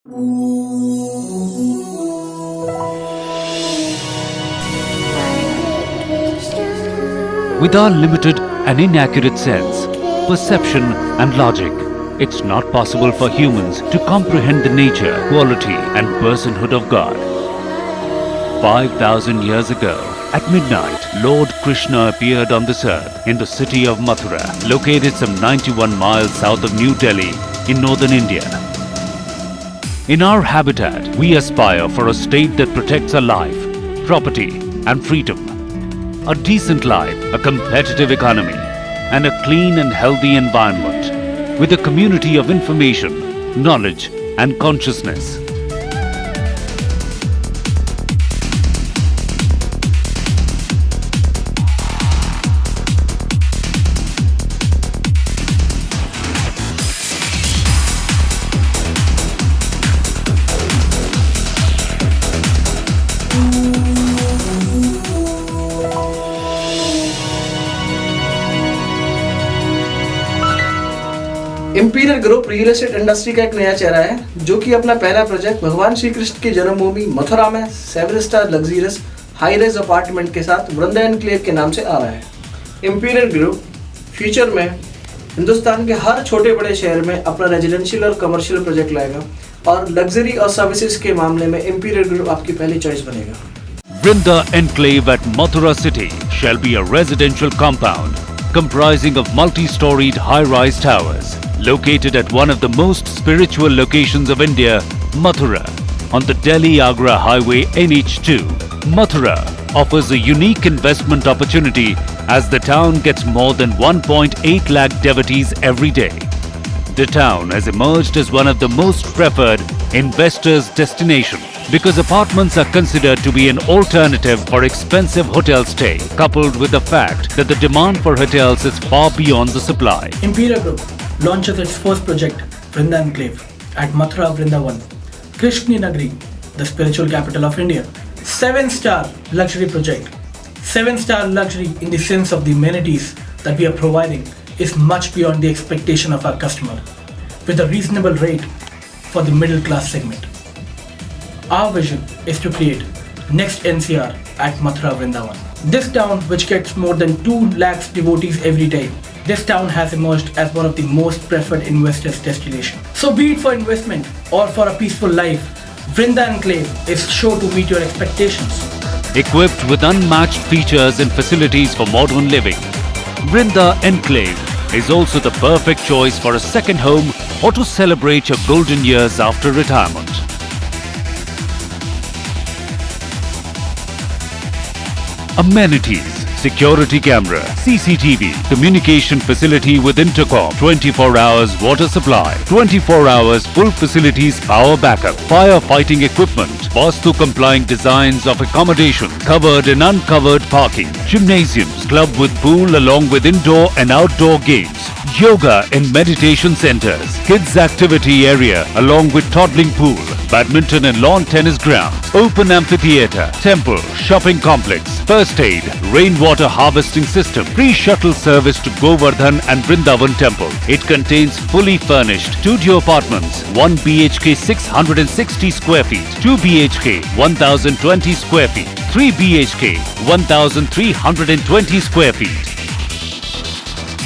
With our limited and inaccurate sense, perception and logic, it's not possible for humans to comprehend the nature, quality and personhood of God. 5,000 years ago, at midnight, Lord Krishna appeared on this earth in the city of Mathura, located some 91 miles south of New Delhi in northern India. In our habitat, we aspire for a state that protects our life, property and freedom. A decent life, a competitive economy, and a clean and healthy environment with a community of information, knowledge, and consciousness. Imperial group real estate industry का एक नया चेहरा है जो कि अपना पहला project भगवान श्री कृष्ण की जन्मभूमि मथुरा में 7 star luxurious high rise apartment के साथ वृंदा एनक्लेव के नाम से आ रहा है। इंपीरियल ग्रुप फ्यूचर में हिंदुस्तान के हर छोटे बड़े शहर में अपना रेजिडेंशियल और कमर्शियल प्रोजेक्ट लाएगा और लग्जरी और सर्विसेज के मामले में इंपीरियल ग्रुप आपकी पहली चॉइस बनेगा। Vrinda Enclave at Mathura city shall be a residential compound comprising of multi-storied high-rise towers located at one of the most spiritual locations of India, Mathura, on the Delhi-Agra Highway NH2. Mathura offers a unique investment opportunity as the town gets more than 1.8 lakh devotees every day. The town has emerged as one of the most preferred investors' destination because apartments are considered to be an alternative for expensive hotel stay, coupled with the fact that the demand for hotels is far beyond the supply. Imperial Group launches its first project, Vrinda Enclave, at Mathura Vrindavan, Krishna Nagari, the spiritual capital of India. 7-star luxury project. 7-star luxury in the sense of the amenities that we are providing is much beyond the expectation of our customer, with a reasonable rate for the middle class segment. Our vision is to create next NCR at Mathura Vrindavan. This town, which gets more than 2 lakhs devotees every day, this town has emerged as one of the most preferred investors' destination. So be it for investment or for a peaceful life, Vrinda Enclave is sure to meet your expectations. Equipped with unmatched features and facilities for modern living, Vrinda Enclave is also the perfect choice for a second home or to celebrate your golden years after retirement. Amenities: security camera, CCTV, communication facility with intercom, 24 hours water supply, 24 hours full facilities power backup, firefighting equipment, Vastu complying designs of accommodation, covered and uncovered parking, gymnasiums, club with pool along with indoor and outdoor games, yoga and meditation centers, kids activity area along with toddling pool, badminton and lawn tennis grounds, open amphitheatre, temple, shopping complex, first aid, rainwater harvesting system, free shuttle service to Govardhan and Vrindavan temple. It contains fully furnished studio apartments, 1 BHK 660 square feet, 2 BHK 1020 square feet, 3 BHK 1320 square feet.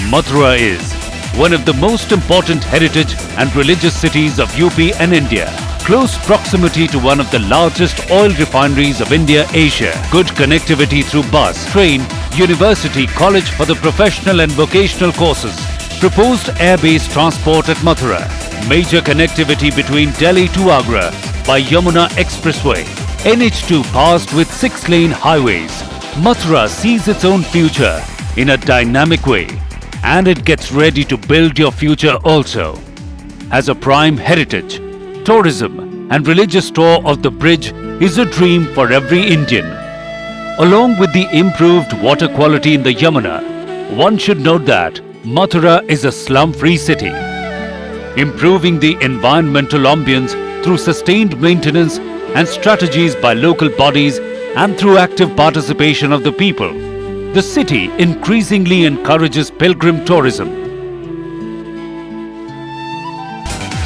Mathura is one of the most important heritage and religious cities of UP and India. Close proximity to one of the largest oil refineries of India, Asia. Good connectivity through bus, train, university, college for the professional and vocational courses. Proposed air-based transport at Mathura. Major connectivity between Delhi to Agra by Yamuna Expressway. NH2 passed with 6-lane highways. Mathura sees its own future in a dynamic way, and it gets ready to build your future also. As a prime heritage, tourism and religious tour of the bridge is a dream for every Indian. Along with the improved water quality in the Yamuna, one should note that Mathura is a slum-free city. Improving the environmental ambience through sustained maintenance and strategies by local bodies and through active participation of the people, the city increasingly encourages pilgrim tourism.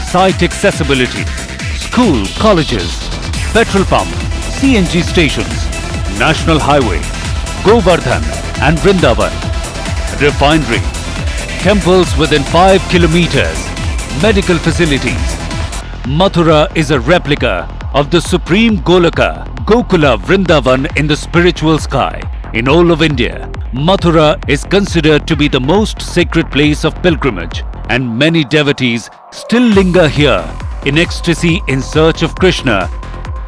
Site accessibility, school, colleges, petrol pump, CNG stations, national highway, Govardhan and Vrindavan, refinery, temples within 5 kilometers, medical facilities. Mathura is a replica of the supreme Golaka, Gokula Vrindavan in the spiritual sky. In all of India, Mathura is considered to be the most sacred place of pilgrimage, and many devotees still linger here in ecstasy in search of Krishna.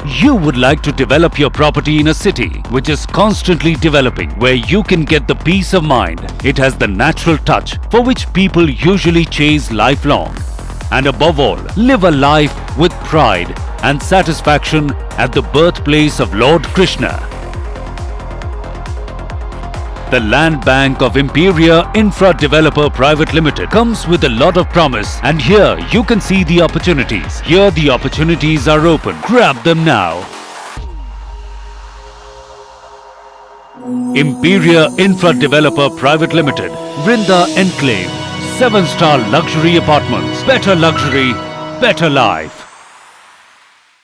You would like to develop your property in a city which is constantly developing, where you can get the peace of mind. It has the natural touch for which people usually chase lifelong. And above all, live a life with pride and satisfaction at the birthplace of Lord Krishna. The Land Bank of Imperia Infra Developer Private Limited comes with a lot of promise, and here you can see the opportunities. Here the opportunities are open. Grab them now. Imperia Infra Developer Private Limited, Vrinda Enclave, 7-star luxury apartments. Better luxury, better life.